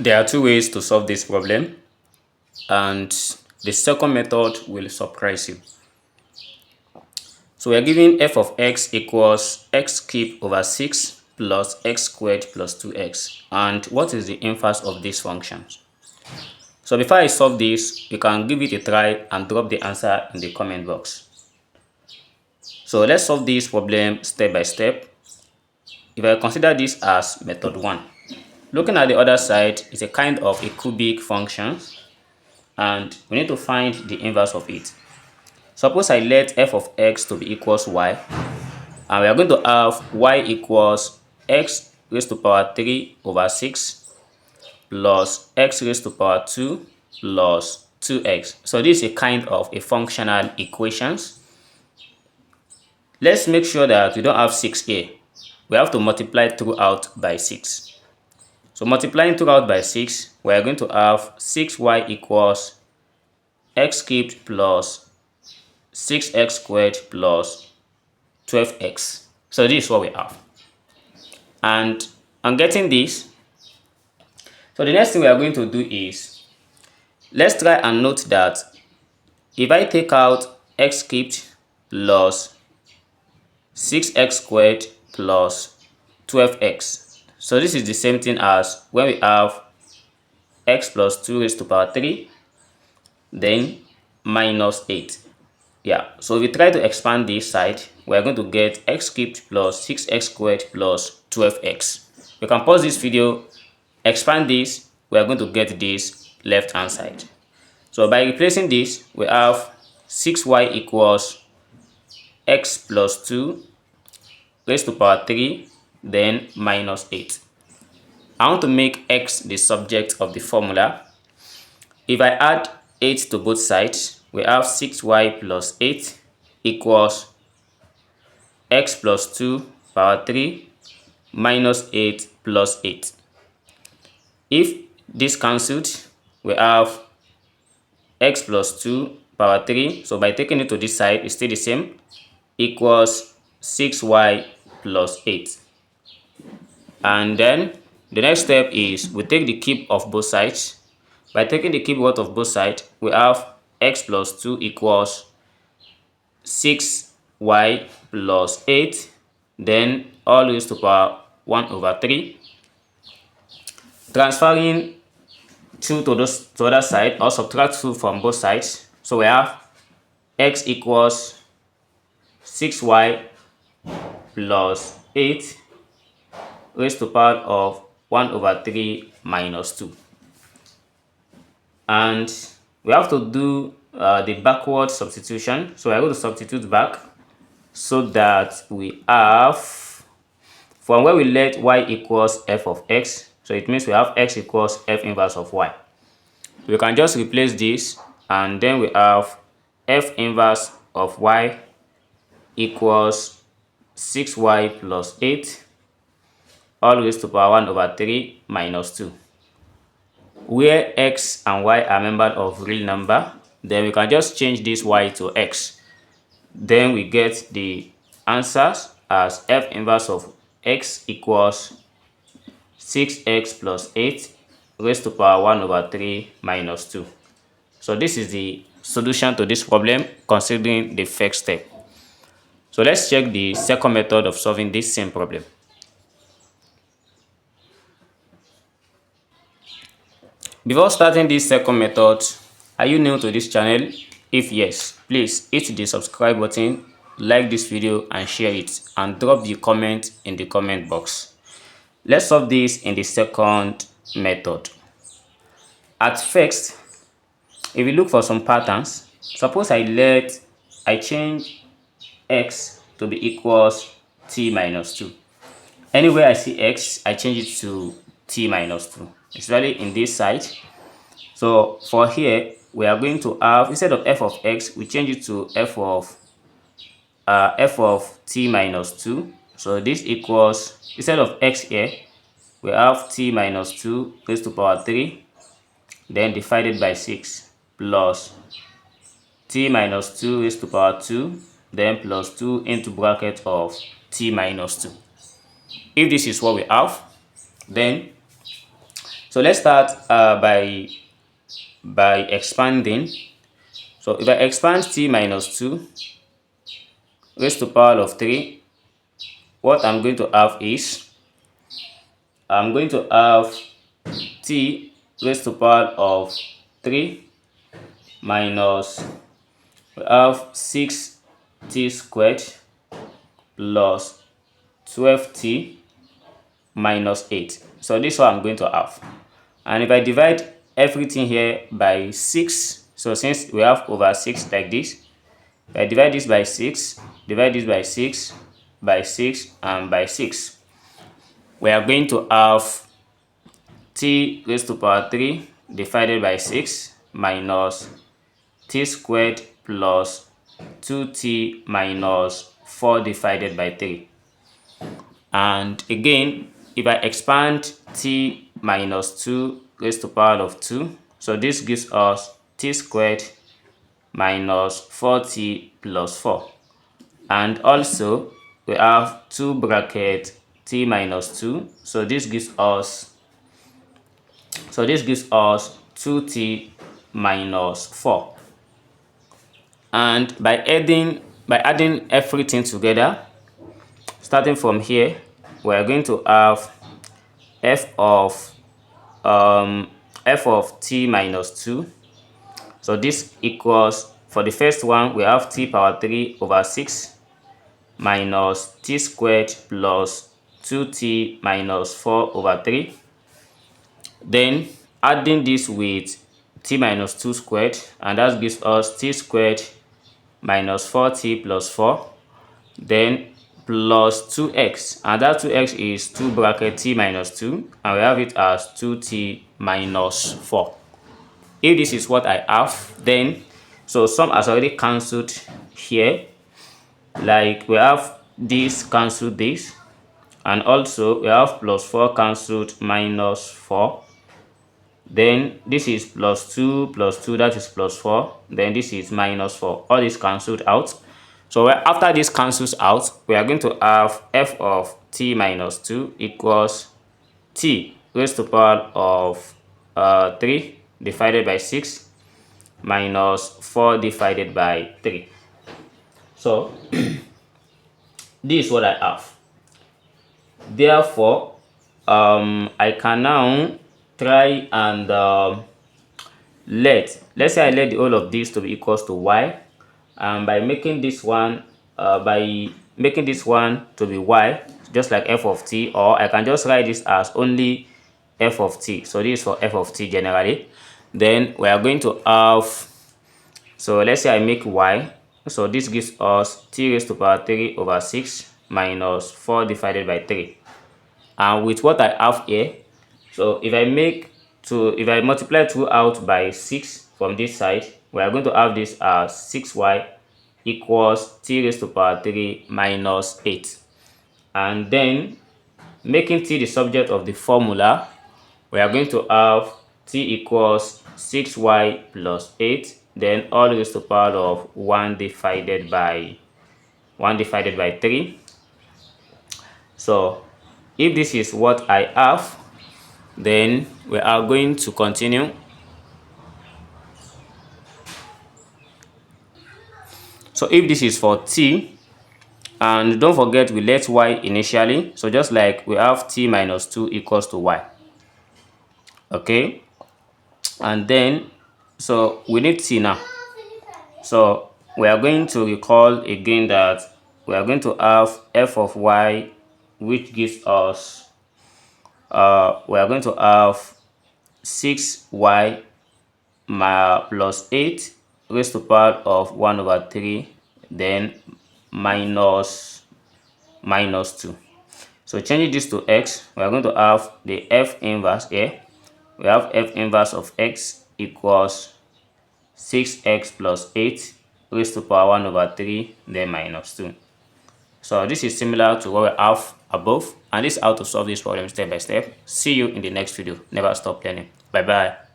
There are two ways to solve this problem, and the second method will surprise you. So we are given f of x equals x cubed over 6 plus x squared plus 2x. And what is the inverse of these functions? So before I solve this, you can give it a try and drop the answer in the comment box. So let's solve this problem step by step. If I consider this as method 1, looking at the other side is a kind of a cubic function, and we need to find the inverse of it. Suppose I let f of x to be equals y, and we are going to have y equals x raised to power 3 over 6 plus x raised to power 2 plus 2x. So this is a kind of a functional equations. Let's make sure that we don't have 6 here. We have to multiply throughout by 6. So multiplying throughout by 6, we are going to have 6y equals x cubed plus 6x squared plus 12x. So this is what we have. And on getting this, so the next thing we are going to do is, let's try and note that if I take out x cubed plus 6x squared plus 12x, so this is the same thing as when we have x plus 2 raised to power 3, then minus 8. Yeah, so if we try to expand this side, we are going to get x cubed plus 6x squared plus 12x. We can pause this video, expand this, we are going to get this left hand side. So by replacing this, we have 6y equals x plus 2 raised to power 3, then minus 8. I want to make x the subject of the formula. If I add 8 to both sides, we have 6y plus 8 equals x plus 2 power 3 minus 8 plus 8. If this cancelled, we have x plus 2 power 3, so by taking it to this side, it's still the same, equals 6y plus 8. And then the next step is we take the cube of both sides. By taking the cube root of both sides, we have x plus 2 equals 6y plus 8, then all raised to power 1 over 3. Transferring 2 to the other side, or subtract 2 from both sides. So we have x equals 6y plus 8 raised to power of 1 over 3 minus 2. And we have to do the backward substitution. So I'm going to substitute back so that we have, from where we let y equals f of x, so it means we have x equals f inverse of y. We can just replace this, and then we have f inverse of y equals 6y plus 8 all raised to power 1 over 3 minus 2. Where x and y are members of real number, then we can just change this y to x. Then we get the answers as f inverse of x equals 6x plus 8 raised to power 1 over 3 minus 2. So this is the solution to this problem considering the first step. So let's check the second method of solving this same problem. Before starting this second method, are you new to this channel? If yes, please hit the subscribe button, like this video and share it, and drop the comment in the comment box. Let's solve this in the second method. At first, if you look for some patterns, suppose I change x to be equals t minus 2. Anywhere I see x, I change it to t minus 2. Especially in this side. So for here, we are going to have, instead of f of x, we change it to f of t minus 2. So this equals, instead of x here, we have t minus 2 raised to power 3, then divided by 6, plus t minus 2 raised to power 2, then plus 2 into bracket of t minus 2. If this is what we have, then So let's start by expanding. So if I expand t minus 2 raised to power of 3, what I'm going to have is I'm going to have t raised to power of 3 minus, we have 6t squared plus 12t minus 8. So this is what I'm going to have. And if I divide everything here by 6, so since we have over 6 like this, if I divide this by 6, divide this by 6, by 6, and by 6, we are going to have t raised to power 3 divided by 6 minus t squared plus 2t minus 4 divided by 3. And again, if I expand t minus 2 raised to power of 2, so this gives us t squared minus 4t plus 4. And also, we have 2 bracket t minus 2, so this gives us 2t minus 4. And by adding everything together, starting from here, we are going to have f of t minus 2. So this equals, for the first one, we have t power 3 over 6 minus t squared plus 2t minus 4 over 3. Then adding this with t minus 2 squared, and that gives us t squared minus 4t plus 4. Then plus 2x, and that 2x is 2 bracket t minus 2, and we have it as 2t minus 4. If this is what I have, then so some has already cancelled here, like we have this cancelled this, and also we have plus 4 cancelled minus 4. Then this is plus 2, that is plus 4. Then this is minus 4. All this cancelled out. So after this cancels out, we are going to have f of t minus 2 equals t raised to power of 3 divided by 6 minus 4 divided by 3. So this is what I have. Therefore, I can now try and let's say I let the whole of this to be equals to y, and by making this one to be y, just like f of t, or I can just write this as only f of t. So this is for f of t generally. Then we are going to have, so let's say I make y, so this gives us t raised to power 3 over 6 minus 4 divided by 3. And with what I have here, so if I multiply 2 out by 6 from this side, we are going to have this as 6y equals t raised to power 3 minus 8. And then making t the subject of the formula, we are going to have t equals 6y plus 8, then all raised to power of 1 divided by 3. So if this is what I have, then we are going to continue. So if this is for t, and don't forget we let y initially, so just like we have t minus 2 equals to y. Okay, and then so we need t now. So we are going to recall again that we are going to have f of y, which gives us we are going to have 6y plus 8 raised to power of 1 over 3, then minus 2. So changing this to x, we are going to have the f inverse here. We have f inverse of x equals 6x plus 8 raised to power 1 over 3, then minus 2. So this is similar to what we have above, and this is how to solve this problem step by step. See you in the next video. Never stop learning. Bye bye.